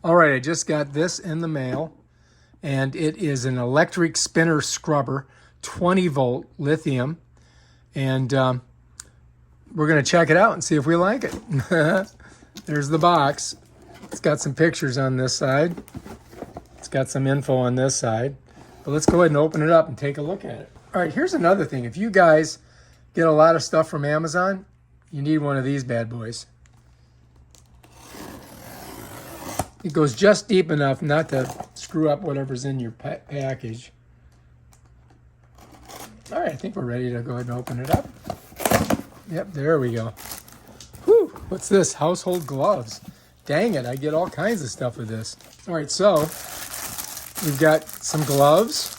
All right, I just got this in the mail, and it is an electric spinner scrubber, 20 volt lithium, and we're going to check it out and see if we like it. There's the box. It's got some pictures on this side. It's got some info on this side. But let's go ahead and open it up and take a look at it. All right, here's another thing. If you guys get a lot of stuff from Amazon, you need one of these bad boys. It goes just deep enough not to screw up whatever's in your package. All right, I think we're ready to go ahead and open it up. Yep, there we go. Whew, what's this? Household gloves. Dang it, I get all kinds of stuff with this. All right, so we've got some gloves.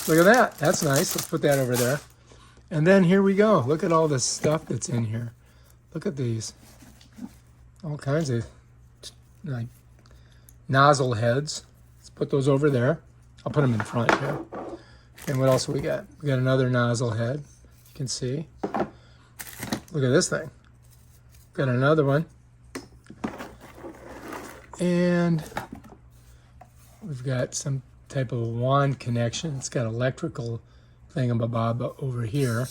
Look at that, that's nice. Let's put that over there. And then here we go. Look at all this stuff that's in here. Look at these. All kinds of like nozzle heads. Let's put those over there. I'll put them in front here. And what else we got? We got another nozzle head. You can see. Look at this thing. Got another one. And we've got some type of wand connection. It's got electrical thingamabob over here.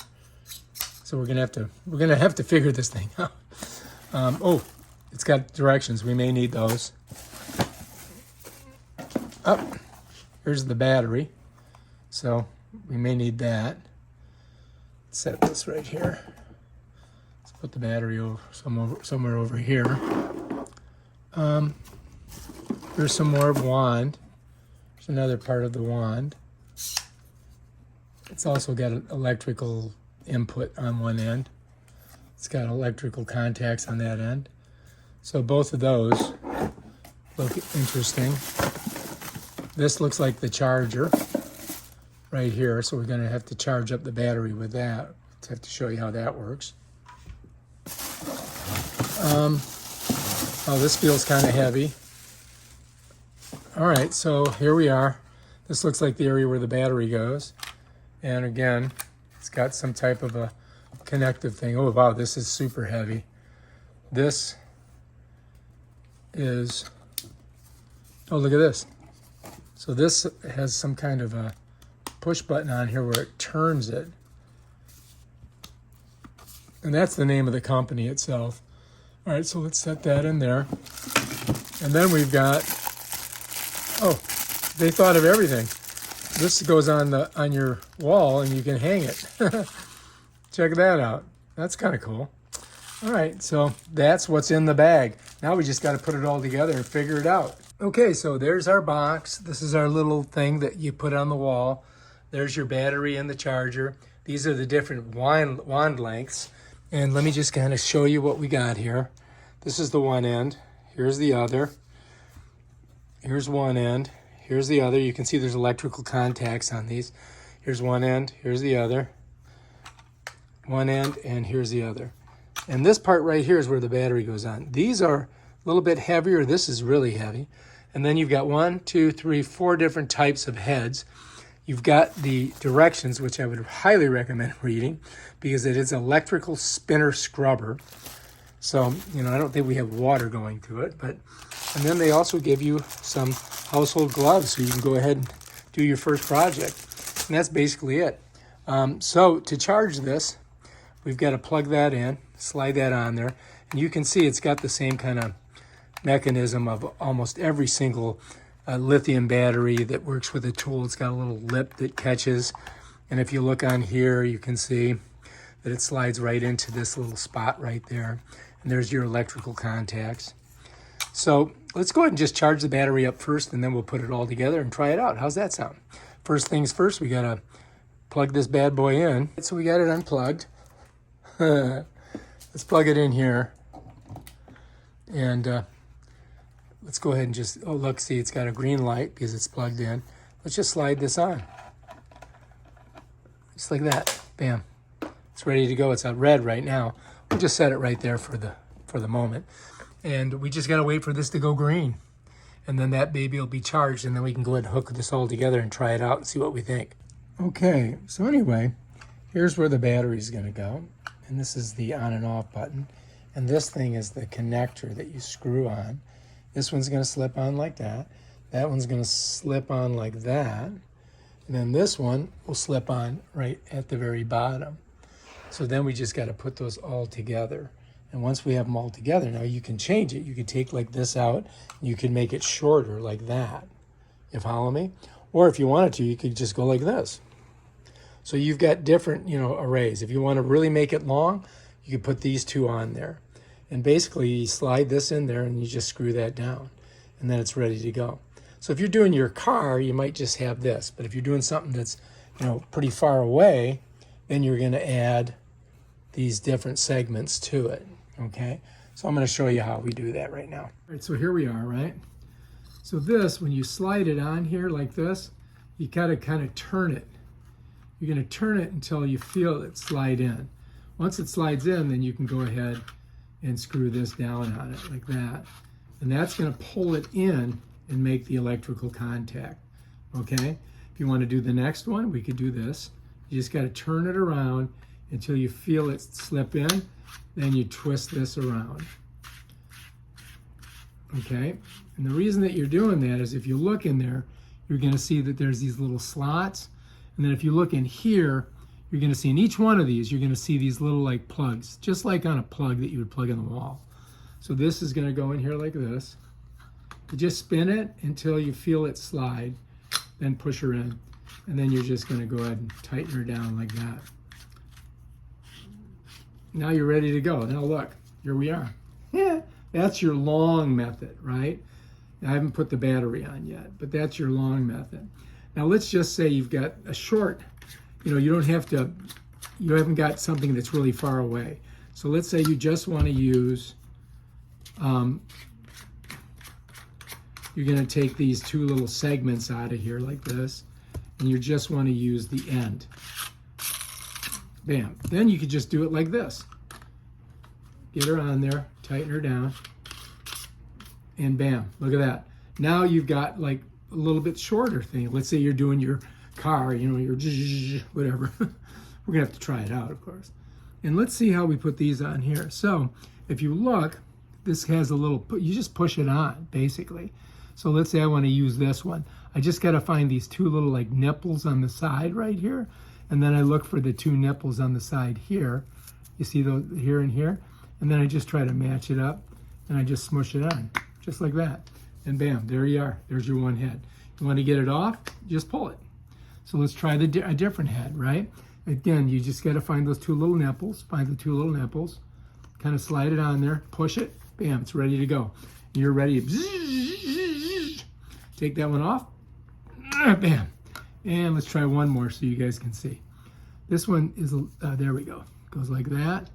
So we're gonna have to figure this thing out. Oh, it's got directions. We may need those. Oh, here's the battery. So we may need that. Let's set this right here. Let's put the battery over somewhere over here. There's some more wand. There's another part of the wand. It's also got an electrical input on one end. It's got electrical contacts on that end. So both of those look interesting. This looks like the charger right here, so we're going to have to charge up the battery with that. Let's have to show you how that works. Oh, this feels kind of heavy. All right, so here we are. This looks like the area where the battery goes. And again, it's got some type of a connective thing. Oh, wow, this is super heavy. This is, oh, look at this. So this has some kind of a push button on here where it turns it. And that's the name of the company itself. All right, so let's set that in there. And then we've got, oh, they thought of everything. This goes on your wall and you can hang it. Check that out. That's kind of cool. All right, so that's what's in the bag. Now we just got to put it all together and figure it out. Okay, so there's our box. This is our little thing that you put on the wall. There's your battery and the charger. These are the different wand lengths. And let me just kind of show you what we got here. This is the one end. Here's the other. Here's one end. Here's the other. You can see there's electrical contacts on these. Here's one end. Here's the other. One end, and here's the other. And this part right here is where the battery goes on. These are a little bit heavier. This is really heavy. And then you've got 1, 2, 3, 4 different types of heads. You've got the directions, which I would highly recommend reading because it is an electrical spinner scrubber. So, you know, I don't think we have water going through it, but, and then they also give you some household gloves so you can go ahead and do your first project. And that's basically it. So to charge this, we've got to plug that in, slide that on there, and you can see it's got the same kind of mechanism of almost every single lithium battery that works with a tool. It's got a little lip that catches, and if you look on here, you can see that it slides right into this little spot right there, and there's your electrical contacts. So let's go ahead and just charge the battery up first, and then we'll put it all together and try it out. How's that sound? First things first, we gotta plug this bad boy in. So we got it unplugged. Let's plug it in here, and let's go ahead and just, oh look, see, it's got a green light because it's plugged in. Let's just slide this on. Just like that, bam. It's ready to go. It's red right now. We'll just set it right there for the moment. And we just gotta wait for this to go green. And then that baby will be charged, and then we can go ahead and hook this all together and try it out and see what we think. Okay, so anyway, here's where the battery is gonna go. And this is the on and off button. And this thing is the connector that you screw on. This one's going to slip on like that. That one's going to slip on like that. And then this one will slip on right at the very bottom. So then we just got to put those all together. And once we have them all together, now you can change it. You can take like this out, and you can make it shorter like that. You follow me? Or if you wanted to, you could just go like this. So you've got different, arrays. If you want to really make it long, you could put these two on there. And basically you slide this in there and you just screw that down. And then it's ready to go. So if you're doing your car, you might just have this. But if you're doing something that's, pretty far away, then you're going to add these different segments to it. Okay? So I'm going to show you how we do that right now. All right, so here we are, right? So this, when you slide it on here like this, you gotta kind of turn it. You're going to turn it until you feel it slide in. Once it slides in, then you can go ahead and screw this down on it like that. And that's going to pull it in and make the electrical contact. Okay? If you want to do the next one, we could do this. You just got to turn it around until you feel it slip in. Then you twist this around. Okay? And the reason that you're doing that is if you look in there, you're going to see that there's these little slots. And then if you look in here, you're going to see in each one of these, you're going to see these little like plugs, just like on a plug that you would plug in the wall. So this is going to go in here like this. You just spin it until you feel it slide, then push her in. And then you're just going to go ahead and tighten her down like that. Now you're ready to go. Now look, here we are. Yeah, that's your long method, right? I haven't put the battery on yet, but that's your long method. Now let's just say you've got a short, you don't have to, you haven't got something that's really far away. So let's say you just want to use, you're going to take these two little segments out of here like this, and you just want to use the end. Bam. Then you could just do it like this. Get her on there, tighten her down, and bam, look at that. Now you've got like a little bit shorter thing. Let's say you're doing your car, your whatever. We're gonna have to try it out, of course. And let's see how we put these on here. So if you look, this has a little, you just push it on, basically. So let's say I want to use this one. I just got to find these two little like nipples on the side right here. And then I look for the two nipples on the side here. You see those here and here? And then I just try to match it up and I just smush it on, just like that. And bam, there you are. There's your one head. You want to get it off? Just pull it. So let's try a different head, right? Again, you just got to find those two little nipples. Find the two little nipples. Kind of slide it on there. Push it. Bam, it's ready to go. You're ready to take that one off. Bam. And let's try one more so you guys can see. This one is, there we go. Goes like that.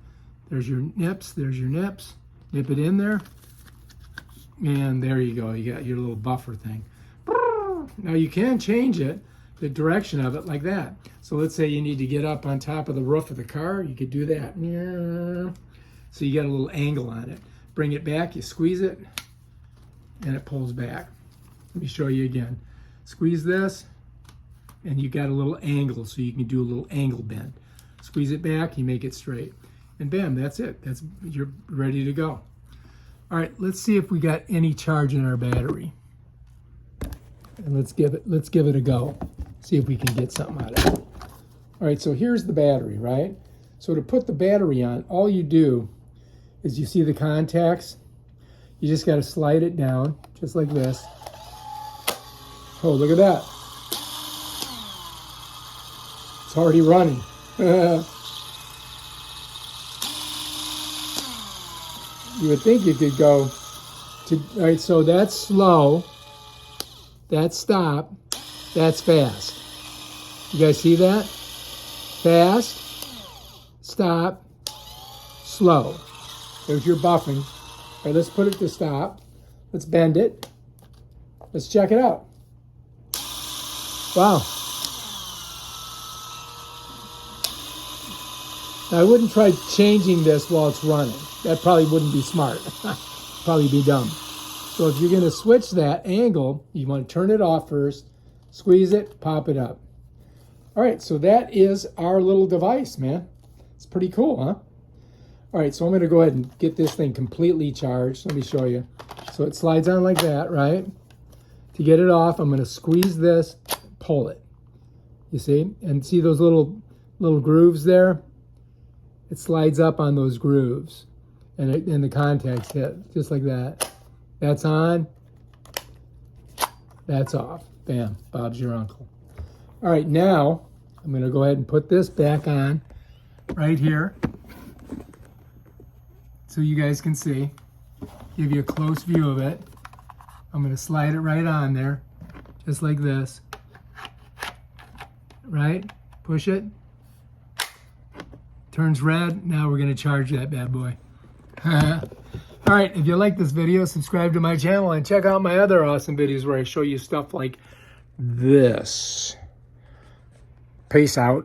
There's your nips. There's your nips. Nip it in there. And there you go. You got your little buffer thing. Now you can change it, the direction of it like that. So let's say you need to get up on top of the roof of the car. You could do that. So you got a little angle on it. Bring it back. You squeeze it. And it pulls back. Let me show you again. Squeeze this. And you got a little angle, so you can do a little angle bend. Squeeze it back, you make it straight. And bam, that's it. You're ready to go. All right, let's see if we got any charge in our battery. And let's give it a go. See if we can get something out of it. All right, so here's the battery, right? So to put the battery on, all you do is you see the contacts. You just got to slide it down, just like this. Oh, look at that. It's already running. You would think you could go to, all right, so that's slow, that's stop, that's fast. You guys see that? Fast, stop, slow. There's your buffing. All right, let's put it to stop. Let's bend it. Let's check it out. Wow. Now, I wouldn't try changing this while it's running. That probably wouldn't be smart. Probably be dumb. So if you're going to switch that angle, you want to turn it off first, squeeze it, pop it up. All right, so that is our little device, man. It's pretty cool, huh? All right, so I'm going to go ahead and get this thing completely charged. Let me show you. So it slides on like that, right? To get it off, I'm going to squeeze this, pull it. You see? And see those little grooves there? It slides up on those grooves. And the contacts hit, just like that. That's on. That's off. Bam. Bob's your uncle. All right, now I'm going to go ahead and put this back on right here so you guys can see. Give you a close view of it. I'm going to slide it right on there, just like this. Right? Push it. Turns red. Now we're going to charge that bad boy. All right, if you like this video, subscribe to my channel and check out my other awesome videos where I show you stuff like this. Peace out.